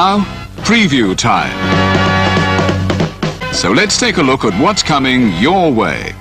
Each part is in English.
Now, preview time. So let's take a look at what's coming your way.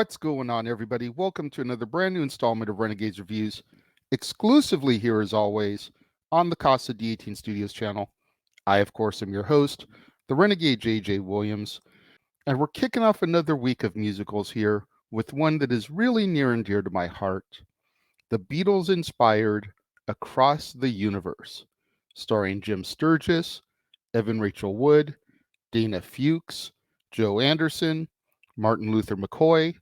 What's going on, everybody? Welcome to another brand new installment of Renegades Reviews, exclusively here as always on the Casa D18 Studios channel. I, of course, am your host, the Renegade JJ Williams, and we're kicking off another week of musicals here with one that is really near and dear to my heart, the Beatles-inspired Across the Universe, starring Jim Sturgis, Evan Rachel Wood, Dana Fuchs, Joe Anderson, Martin Luther McCoy,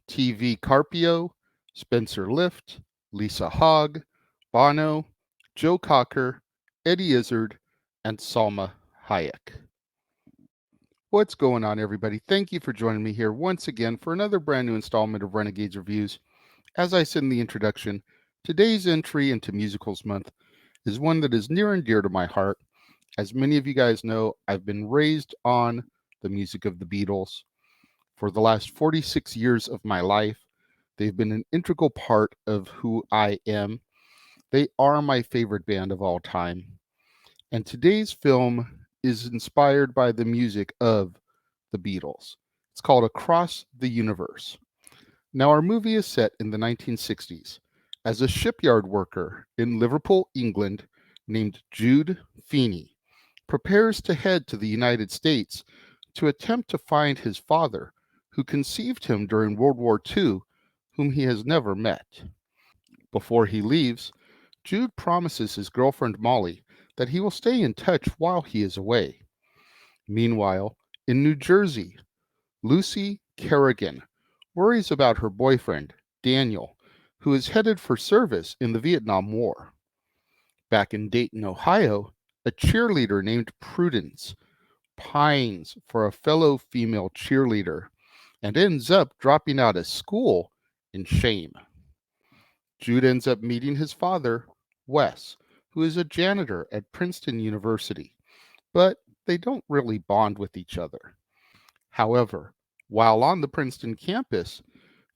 T.V. Carpio, Spencer Lift, Lisa Hogg, Bono, Joe Cocker, Eddie Izzard, and Salma Hayek. What's going on, everybody? Thank you for joining me here once again for another brand new installment of Renegades Reviews. As I said in the introduction, today's entry into Musicals Month is one that is near and dear to my heart. As many of you guys know, I've been raised on the music of the Beatles. For the last 46 years of my life, they've been an integral part of who I am. They are my favorite band of all time. And today's film is inspired by the music of the Beatles. It's called Across the Universe. Now, our movie is set in the 1960s as a shipyard worker in Liverpool, England, named Jude Feeney prepares to head to the United States to attempt to find his father, who conceived him during World War II, whom he has never met. Before he leaves, Jude promises his girlfriend Molly that he will stay in touch while he is away. Meanwhile, in New Jersey, Lucy Kerrigan worries about her boyfriend, Daniel, who is headed for service in the Vietnam War. Back in Dayton, Ohio, a cheerleader named Prudence pines for a fellow female cheerleader and ends up dropping out of school in shame. Jude ends up meeting his father, Wes, who is a janitor at Princeton University, but they don't really bond with each other. However, while on the Princeton campus,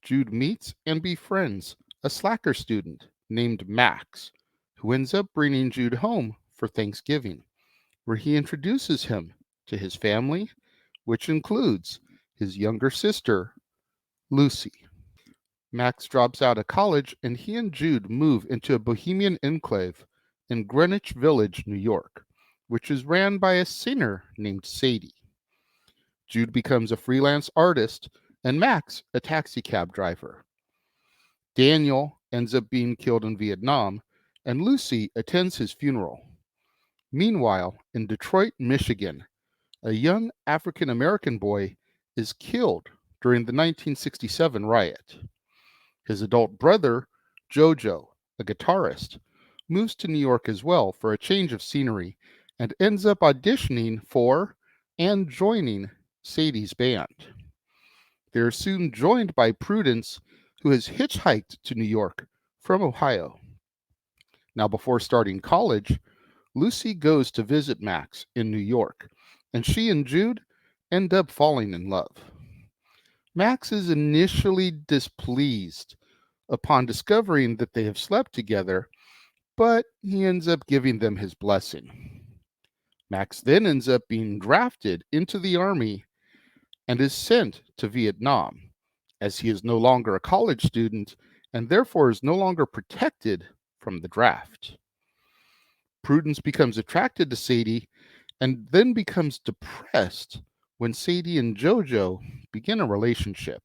Jude meets and befriends a slacker student named Max, who ends up bringing Jude home for Thanksgiving, where he introduces him to his family, which includes his younger sister, Lucy. Max drops out of college and he and Jude move into a bohemian enclave in Greenwich Village, New York, which is ran by a singer named Sadie. Jude becomes a freelance artist and Max a taxi cab driver. Daniel ends up being killed in Vietnam and Lucy attends his funeral. Meanwhile, in Detroit, Michigan, a young African American boy is killed during the 1967 riot. His adult brother, Jojo, a guitarist, moves to New York as well for a change of scenery and ends up auditioning for and joining Sadie's band. They are soon joined by Prudence, who has hitchhiked to New York from Ohio. Now, before starting college, Lucy goes to visit Max in New York, and she and Jude end up falling in love. Max is initially displeased upon discovering that they have slept together, but he ends up giving them his blessing. Max then ends up being drafted into the army and is sent to Vietnam, as he is no longer a college student and therefore is no longer protected from the draft. Prudence becomes attracted to Sadie and then becomes depressed when Sadie and Jojo begin a relationship.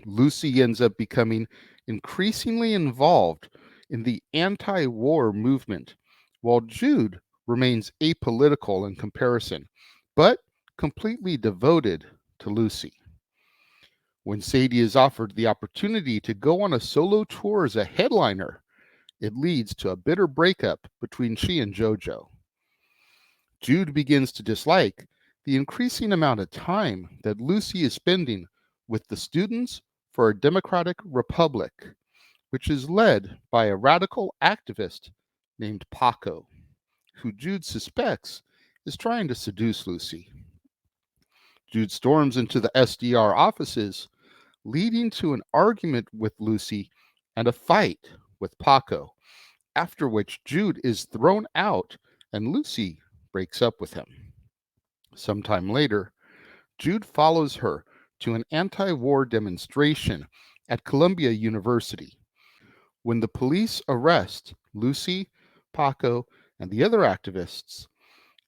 Lucy ends up becoming increasingly involved in the anti war movement, while Jude remains apolitical in comparison, but completely devoted to Lucy. When Sadie is offered the opportunity to go on a solo tour as a headliner, it leads to a bitter breakup between she and Jojo. Jude begins to dislike the increasing amount of time that Lucy is spending with the Students for a Democratic Republic, which is led by a radical activist named Paco, who Jude suspects is trying to seduce Lucy. Jude storms into the SDR offices, leading to an argument with Lucy and a fight with Paco, after which Jude is thrown out and Lucy breaks up with him. Sometime later, Jude follows her to an anti war demonstration at Columbia University. When the police arrest Lucy, Paco, and the other activists,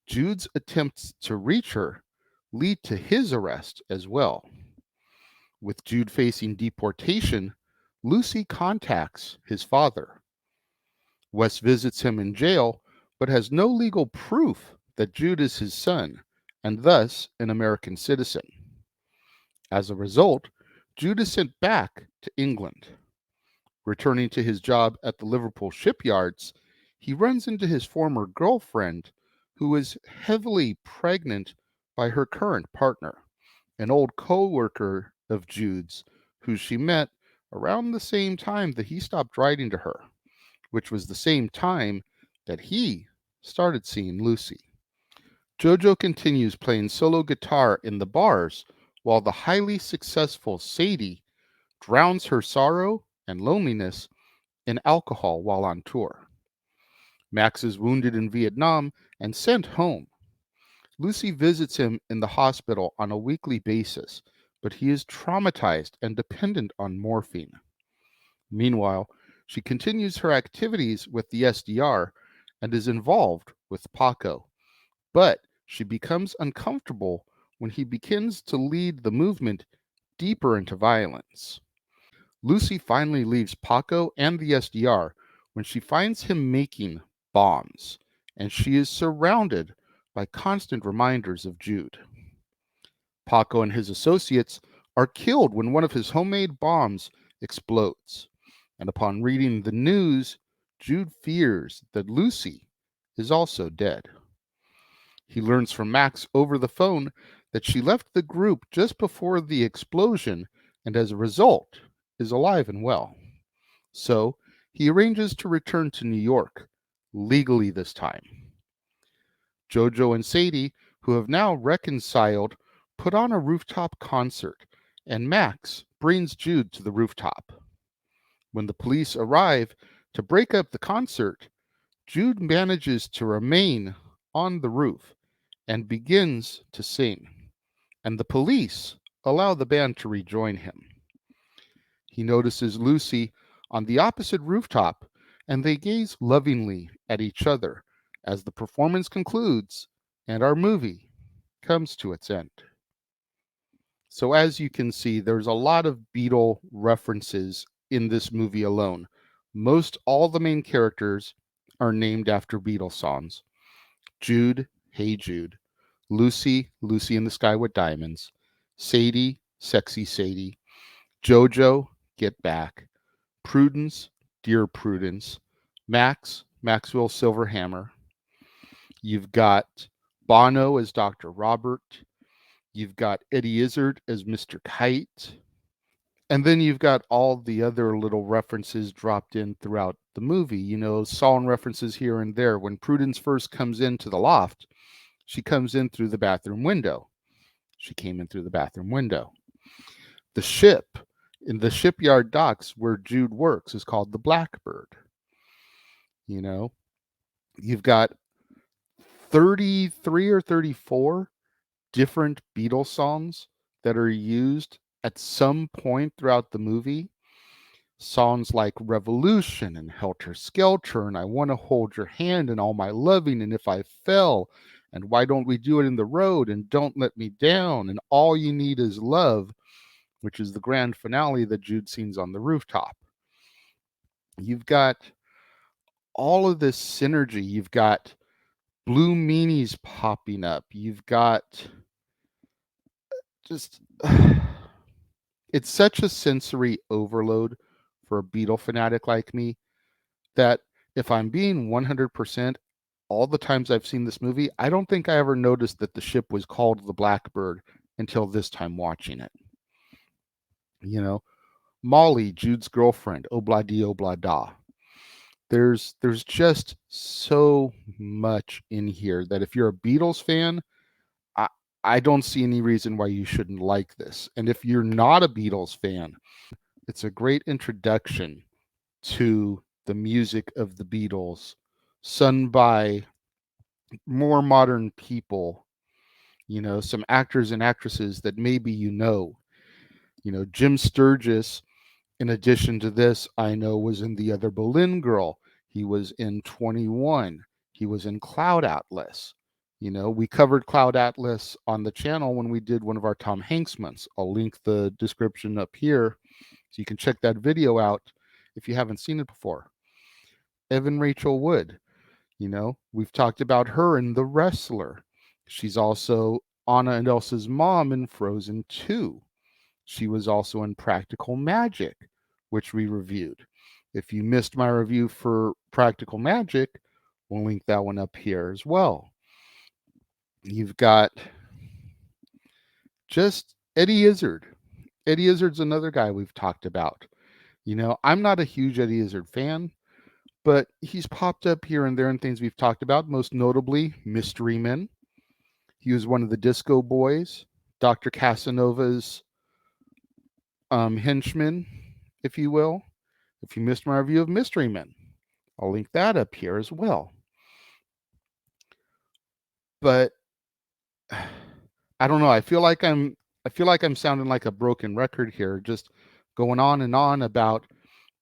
Jude's attempts to reach her lead to his arrest as well. With Jude facing deportation, Lucy contacts his father. Wes visits him in jail, but has no legal proof that Jude is his son, and thus an American citizen. As a result, Jude is sent back to England. Returning to his job at the Liverpool shipyards, he runs into his former girlfriend, who is heavily pregnant by her current partner, an old co worker of Jude's, who she met around the same time that he stopped writing to her, which was the same time that he started seeing Lucy. Jojo continues playing solo guitar in the bars while the highly successful Sadie drowns her sorrow and loneliness and alcohol while on tour. Max is wounded in Vietnam and sent home. Lucy visits him in the hospital on a weekly basis, but he is traumatized and dependent on morphine. Meanwhile, she continues her activities with the SDR and is involved with Paco, but she becomes uncomfortable when he begins to lead the movement deeper into violence. Lucy finally leaves Paco and the SDR when she finds him making bombs, and she is surrounded by constant reminders of Jude. Paco and his associates are killed when one of his homemade bombs explodes, and upon reading the news, Jude fears that Lucy is also dead. He learns from Max over the phone that she left the group just before the explosion and as a result is alive and well. So he arranges to return to New York, legally this time. Jojo and Sadie, who have now reconciled, put on a rooftop concert, and Max brings Jude to the rooftop. When the police arrive to break up the concert, Jude manages to remain on the roof and begins to sing, and the police allow the band to rejoin him. He notices Lucy on the opposite rooftop, and they gaze lovingly at each other as the performance concludes and our movie comes to its end. So, as you can see, there's a lot of Beatle references in this movie alone. Most all the main characters are named after Beatles songs. Jude, Hey Jude. Lucy, Lucy in the Sky with Diamonds. Sadie, Sexy Sadie. Jojo, Get Back. Prudence, Dear Prudence. Max, Maxwell Silverhammer. You've got Bono as Dr. Robert. You've got Eddie Izzard as Mr. Kite. And then you've got all the other little references dropped in throughout the movie, song references here and there. When Prudence first comes into the loft, she comes in through the bathroom window. She came in through the bathroom window. The ship in the shipyard docks where Jude works is called the Blackbird. You've got 33 or 34 different Beatles songs that are used at some point throughout the movie. Songs like Revolution and Helter Skelter and I Want to Hold Your Hand and All My Loving and If I Fell and Why Don't We Do It in the Road and Don't Let Me Down and All You Need Is Love, which is the grand finale that Jude sings on the rooftop. You've got all of this synergy. You've got blue meanies popping up. You've got just it's such a sensory overload for a Beatle fanatic like me that if I'm being 100%, all the times I've seen this movie, I don't think I ever noticed that the ship was called the Blackbird until this time watching it. Molly, Jude's girlfriend, obla di obla da. There's just so much in here that if you're a Beatles fan, I, I don't see any reason why you shouldn't like this. And if you're not a Beatles fan, it's a great introduction to the music of the Beatles, sung by more modern people, some actors and actresses that maybe Jim Sturgis, in addition to this, I know was in The Other Berlin Girl. He was in 21. He was in Cloud Atlas. We covered Cloud Atlas on the channel when we did one of our Tom Hanks months. I'll link the description up here so you can check that video out if you haven't seen it before. Evan Rachel Wood, we've talked about her in The Wrestler. She's also Anna and Elsa's mom in Frozen 2. She was also in Practical Magic, which we reviewed. If you missed my review for Practical Magic, we'll link that one up here as well. You've got just Eddie Izzard. Eddie Izzard's another guy we've talked about. I'm not a huge Eddie Izzard fan, but he's popped up here and there in things we've talked about, most notably Mystery Men. He was one of the Disco Boys, Dr. Casanova's henchman, if you will. If you missed my review of Mystery Men, I'll link that up here as well. But I don't know. I feel like I'm sounding like a broken record here, just going on and on about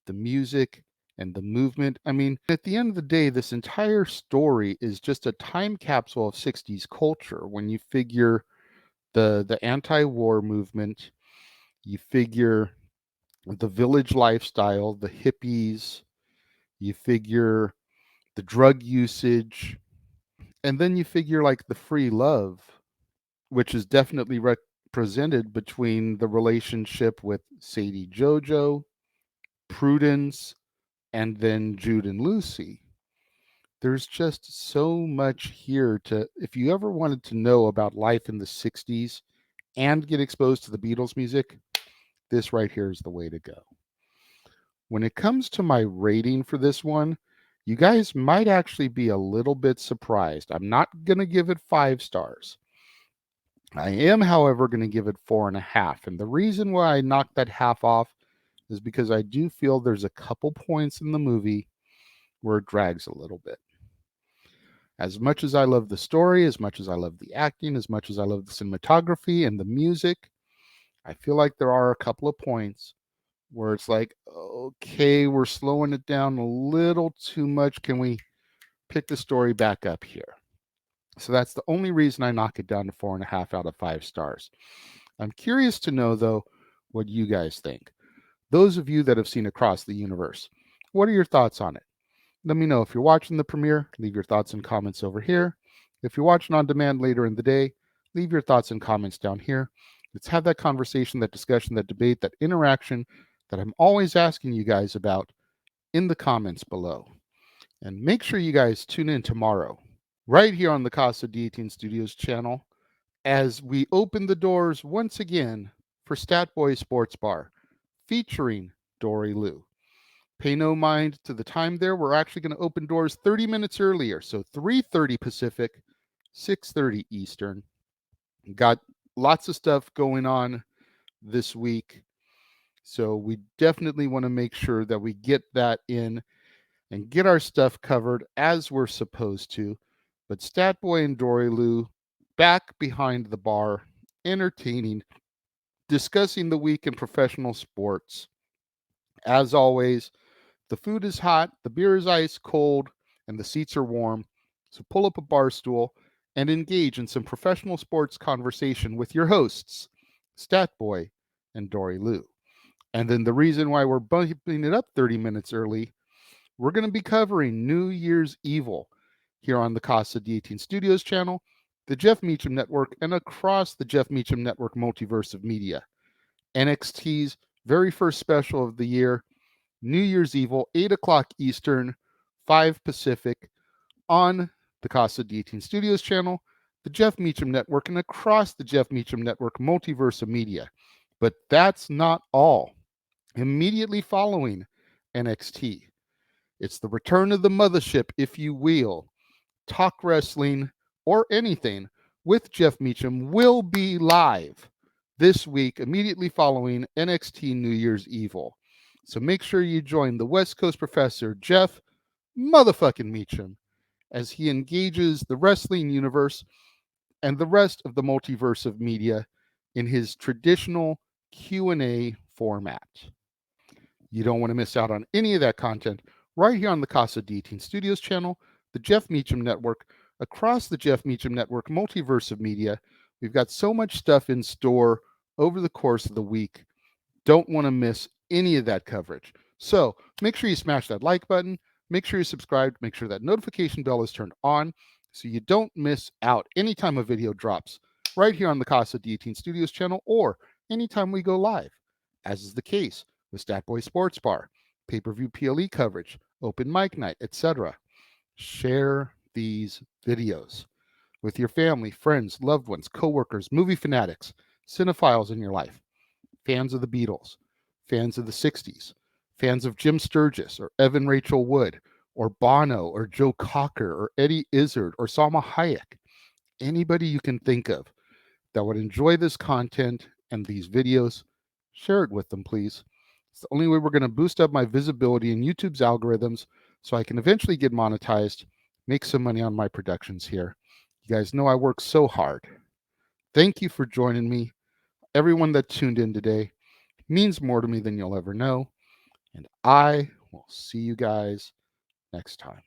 the music and the movement. I mean, at the end of the day, this entire story is just a time capsule of 60s culture. When you figure the anti-war movement, you figure the village lifestyle, the hippies, you figure the drug usage, and then you figure like the free love, which is definitely represented between the relationship with Sadie Jojo, Prudence, and then Jude and Lucy. There's just so much here to, if you ever wanted to know about life in the 60s and get exposed to the Beatles music, this right here is the way to go. When it comes to my rating for this one, you guys might actually be a little bit surprised. I'm not going to give it 5 stars. I am, however, going to give it 4.5. And the reason why I knocked that half off is because I do feel there's a couple points in the movie where it drags a little bit. As much as I love the story, as much as I love the acting, as much as I love the cinematography and the music, I feel like there are a couple of points where it's like, okay, we're slowing it down a little too much. Can we pick the story back up here? So that's the only reason I knock it down to 4.5 out of 5 stars. I'm curious to know, though, what you guys think. Those of you that have seen Across the Universe, what are your thoughts on it? Let me know. If you're watching the premiere, leave your thoughts and comments over here. If you're watching on demand later in the day, leave your thoughts and comments down here. Let's have that conversation, that discussion, that debate, that interaction that I'm always asking you guys about in the comments below. And make sure you guys tune in tomorrow, right here on the Casa D18 Studios channel, as we open the doors once again for Statboy Sports Bar, featuring Dory Lou. Pay no mind to the time there. We're actually going to open doors 30 minutes earlier, so 3:30 Pacific, 6:30 Eastern. Got lots of stuff going on this week, so we definitely want to make sure that we get that in and get our stuff covered as we're supposed to. But Statboy and Dory Lou back behind the bar, entertaining, discussing the week in professional sports. As always, the food is hot, the beer is ice cold, and the seats are warm. So pull up a bar stool and engage in some professional sports conversation with your hosts, Statboy and Dory Lou. And then the reason why we're bumping it up 30 minutes early, we're going to be covering New Year's Evil here on the Casa D18 Studios channel, the Jeff Meacham Network, and across the Jeff Meacham Network multiverse of media. NXT's very first special of the year, New Year's Evil, 8 o'clock Eastern, 5 Pacific, on the Casa D18 Studios channel, the Jeff Meacham Network, and across the Jeff Meacham Network multiverse of media. But that's not all. Immediately following NXT, it's the return of the mothership, if you will. Talk wrestling or anything with Jeff Meacham will be live this week, immediately following NXT New Year's Evil. So make sure you join the West Coast professor, Jeff motherfucking Meacham, as he engages the wrestling universe and the rest of the multiverse of media in his traditional Q&A format. You don't want to miss out on any of that content right here on the Casa D18 Studios channel, the Jeff Meacham Network, across the Jeff Meacham Network multiverse of media. We've got so much stuff in store over the course of the week. Don't want to miss any of that coverage. So make sure you smash that like button. Make sure you're subscribed. Make sure that notification bell is turned on so you don't miss out anytime a video drops right here on the Casa D18 Studios channel or anytime we go live, as is the case with Statboy Sports Bar, pay-per-view PLE coverage, open mic night, etc. Share these videos with your family, friends, loved ones, coworkers, movie fanatics, cinephiles in your life, fans of the Beatles, fans of the 60s, fans of Jim Sturgis or Evan Rachel Wood or Bono or Joe Cocker or Eddie Izzard or Salma Hayek. Anybody you can think of that would enjoy this content and these videos, share it with them, please. It's the only way we're going to boost up my visibility in YouTube's algorithms so I can eventually get monetized, make some money on my productions here. You guys know I work so hard. Thank you for joining me. Everyone that tuned in today means more to me than you'll ever know. And I will see you guys next time.